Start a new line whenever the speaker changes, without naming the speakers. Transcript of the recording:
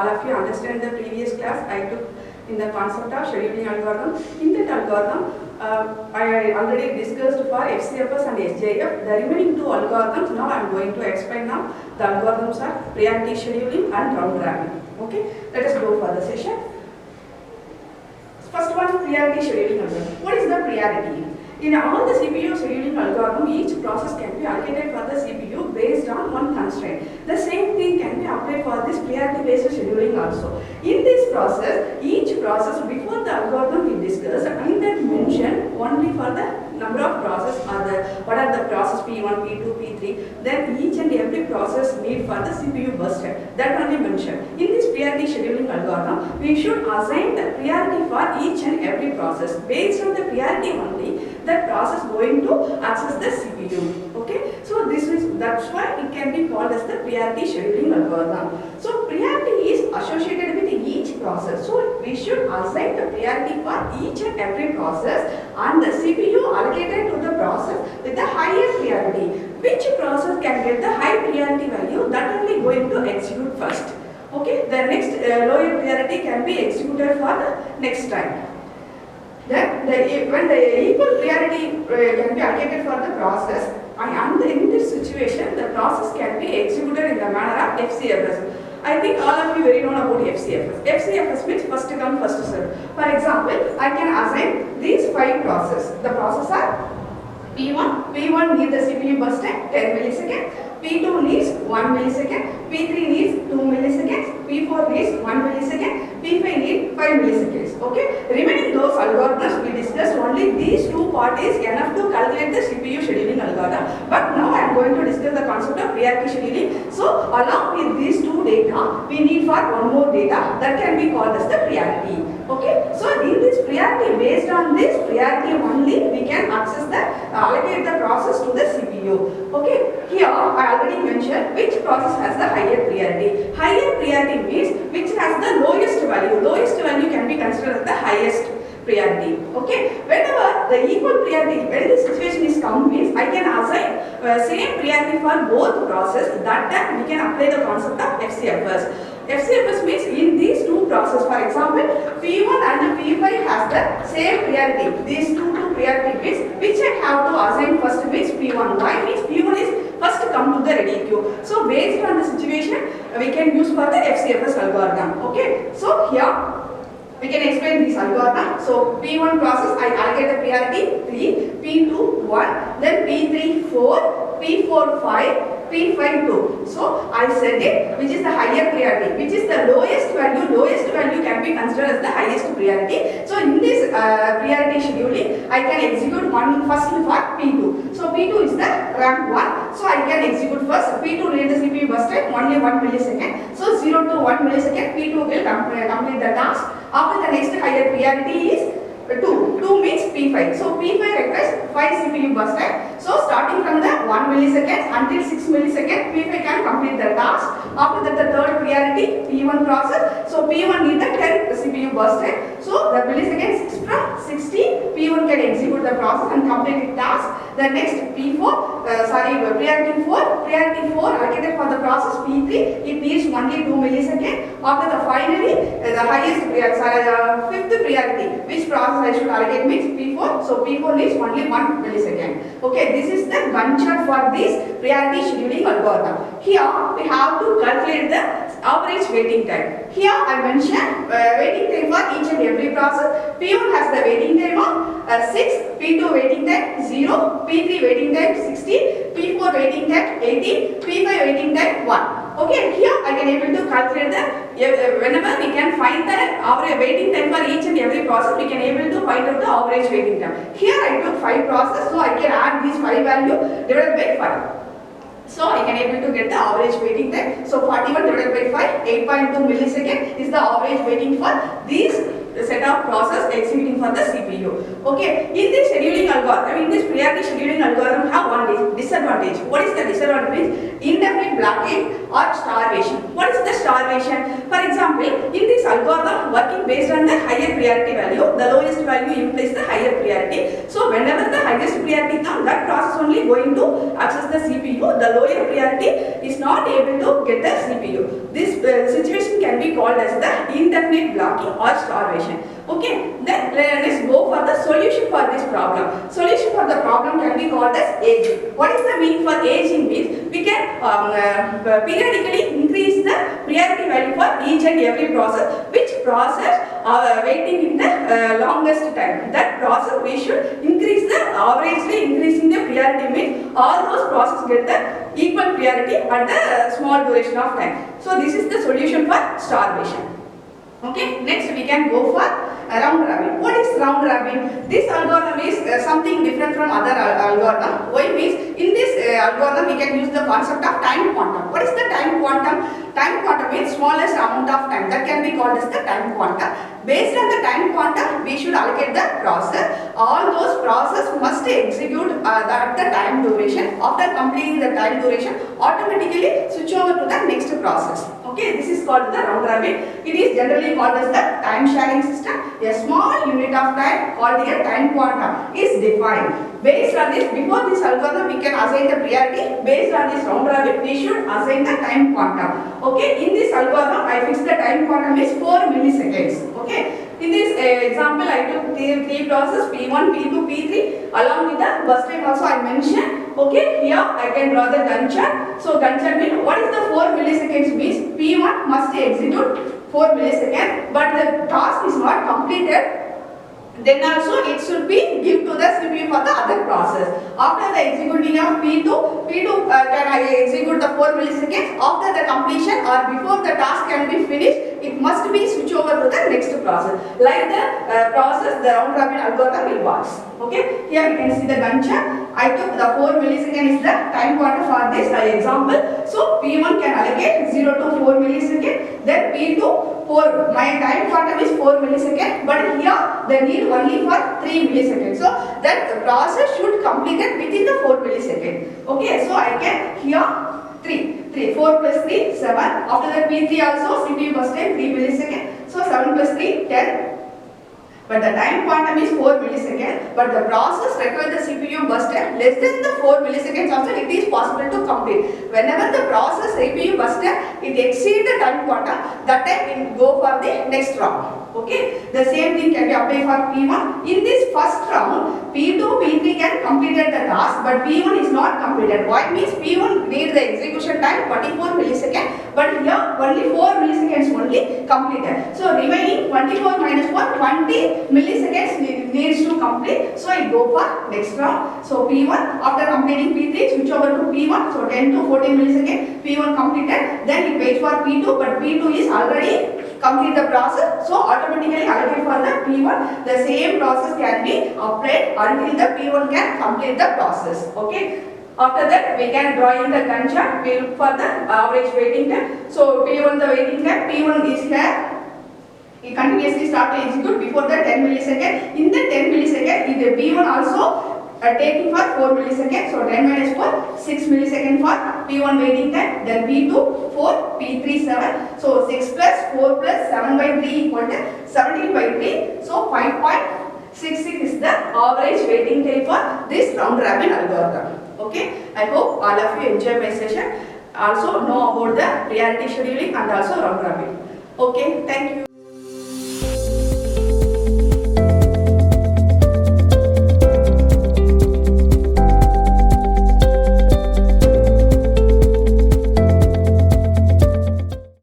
all of you understand the previous class I took in the concept of scheduling algorithm. In that algorithm, I already discussed for FCFS and SJF. The remaining two algorithms, now I am going to explain now. The algorithms are priority scheduling and round robin. Okay, let us go for the session. First one, priority scheduling algorithm. What is the priority? In all the CPU scheduling algorithm, each process can be allocated for the CPU based on one constraint. The same thing can be applied for this priority-based scheduling also. In this process, each process before the algorithm we discussed, I will mention only for the number of process or the what are the process P1, P2, P3. Then each and every process need for the CPU burst time. That only mentioned. In this priority scheduling algorithm, we should assign the priority for each and every process. Based on the priority only, that process going to access the CPU. Okay, so that's why it can be called as the priority scheduling algorithm. So priority is associated with each process. So we should assign the priority for each and every process, and the CPU allocated to the process with the highest priority. Which process can get the high priority value, that only going to execute first. Okay, the next lower priority can be executed for the next time. Then when the equal priority can be allocated for the process, and in this situation the process can be executed in the manner of FCFS. I think all of you very know about FCFS. FCFS means first come first serve. For example, I can assign these 5 processes. The processes are P1 needs the CPU burst time 10 milliseconds, P2 needs 1 millisecond, P3 needs 2 milliseconds, P4 needs 1 millisecond, P5 needs 5 milliseconds. Okay, remaining those algorithms we discussed, only these two parts is enough to calculate the CPU scheduling algorithm. But now I am going to discuss the concept of priority scheduling. So along with these two data, we need for one more data that can be called as the priority. Okay, so in this priority, based on this priority only, we can access the allocate the process to the CPU. Okay, here I already mentioned which process has the higher priority. Higher priority means which has the lowest value. Lowest value can be considered as the highest priority. Okay, whenever the equal priority, when the situation is come means I can assign same priority for both process. That time we can apply the concept of FCFS. FCFS means in these two processes, for example, P1 and P5 has the same priority. These two priority means which I have to assign first means P1. Why means P1 is first come to the ready queue. So based on the situation, we can use for the FCFS algorithm. Okay, so here we can explain this algorithm. So P1 process I allocate the priority 3, P2 1, then P3 4, P4 5, P5 2. So I said it, which is the higher priority, which is the lowest value can be considered as the highest priority. So in this priority scheduling, I can execute one first for P2. So P2 is the rank 1. So I can execute first. P2 needs the CPU burst time only 1 millisecond. So 0 to 1 millisecond, P2 will complete the task. After the next higher priority is 2. 2 means P5. So P5 requires 5 CPU burst time. So starting from the 1 millisecond until 6 millisecond, P5 can complete the task. After that, the third priority, P1 process. So P1 needs the 10 CPU burst time. So the milliseconds from 60, P1 can execute the process and complete the task. The next P4, priority 4 allocated for the process P3, it needs only 2 milliseconds. After the finally, the highest fifth priority, which process I should allocate means P4. So P4 needs only 1 millisecond. Okay, this is the gun chart for this priority scheduling algorithm. Here we have to calculate the average waiting time. Here I mentioned waiting time for each and every process. P1 has the waiting time of 6, P2 waiting time 0, P3 waiting time 60, P4 waiting time 80, P5 waiting time 1. Okay, here I can able to calculate the whenever we can find the average waiting time for each and every process, we can able to find out the average waiting time. Here I took 5 processes, so I can add these 5 value divided by 5. So I can able to get the average waiting time. So 41 divided by 5, 8.2 millisecond is the average waiting for these set of process executing for the CPU. Okay, in this scheduling algorithm, in this priority scheduling algorithm have one disadvantage. What is the disadvantage? Indefinite blocking or starvation. What is the starvation? For example, in this algorithm working based on the higher priority value, the lowest value implies the higher priority. So whenever the highest priority comes, that process only going to access the CPU. The lower priority is not able to get the CPU. This situation can be called as the internet blocking or starvation. Okay, then let's go for the solution for this problem. Solution for the problem can be called as aging. What is the meaning for aging means? We can periodically increase the priority value for each and every process. Which process are waiting in the longest time? That process we should increase the averagely increasing the priority means all those processes get the equal priority at the small duration of time. So this is the solution for starvation. Okay, next we can go for round robin. What is round robin? This algorithm is something different from other algorithm. Why means in this algorithm we can use the concept of time quantum. What is the time quantum? Time quantum means smallest amount of time. That can be called as the time quantum. Based on the time quantum, we should allocate the process. All those processes must execute at the time duration. After completing the time duration, automatically switch over to the next process. Okay, this is called the round robin. It is generally called as the time sharing system. A small unit of time called a time quantum is defined. Based on this, before this algorithm, we can assign the priority. Based on this round robin, we should assign the time quantum. Okay, in this algorithm, I fixed the time quantum is 4 milliseconds. Okay, in this example, I took three processes P1, P2, P3 along with the bus time also I mentioned. Okay, here I can draw the Gantt chart. So Gantt chart means what is the 4 milliseconds means P1 must execute 4 milliseconds, but the task is not completed. Then also it should be give to the CPU for the other process. After the executing of P2 can I execute the 4 milliseconds. After the completion or before the task can be finished, it must be switch over to the next process. Like the process, the round robin algorithm will works. Okay, here we can see the Gantt chart. I took the 4 milliseconds is the time quantum for this example. So P1 can allocate 0 to 4 milliseconds. Then P2 4. My time quantum is 4 milliseconds, but here the need only for 3 milliseconds. So that the process should complete it within the 4 milliseconds. Okay, so I can here 4 plus 3 7. After that P3 also CPU bus time 3 milliseconds. So 7 plus 3 10. But the time quantum is 4 milliseconds, but the process requires the CPU bus time less than the 4 milliseconds also it is possible to complete. Whenever the process CPU bus time it exceeds the time quantum, that time it go for the next round. Okay, the same thing can be applied for P1. In this first round, P2, P3 can complete the task, but P1 is not completed. Why means P1 need the execution time 24 milliseconds, but here only 4 milliseconds only completed. So remaining 24 minus 4, 20 milliseconds needs to complete. So it go for next round. So P1 after completing P3 switch over to P1. So 10 to 14 milliseconds P1 completed. Then it waits for P2, but P2 is already complete the process. So automatically allocate for the P1. The same process can be applied until the P1 can complete the process. Okay. After that, we can draw in the Gantt chart. We look for the average waiting time. So P1 the waiting time. P1 is here. It continuously start to execute before the 10 millisecond. In the 10 millisecond, the P1 also taking for 4 milliseconds. So 10 minus 4, 6 milliseconds for P1 waiting time. Then P2 4, P3 7. So 6 plus 4 plus 7 by 3 equal to 17 by 3. So 5.66 is the average waiting time for this round robin algorithm. Okay, I hope all of you enjoy my session. Also know about the priority scheduling and also round robin. Okay, thank you.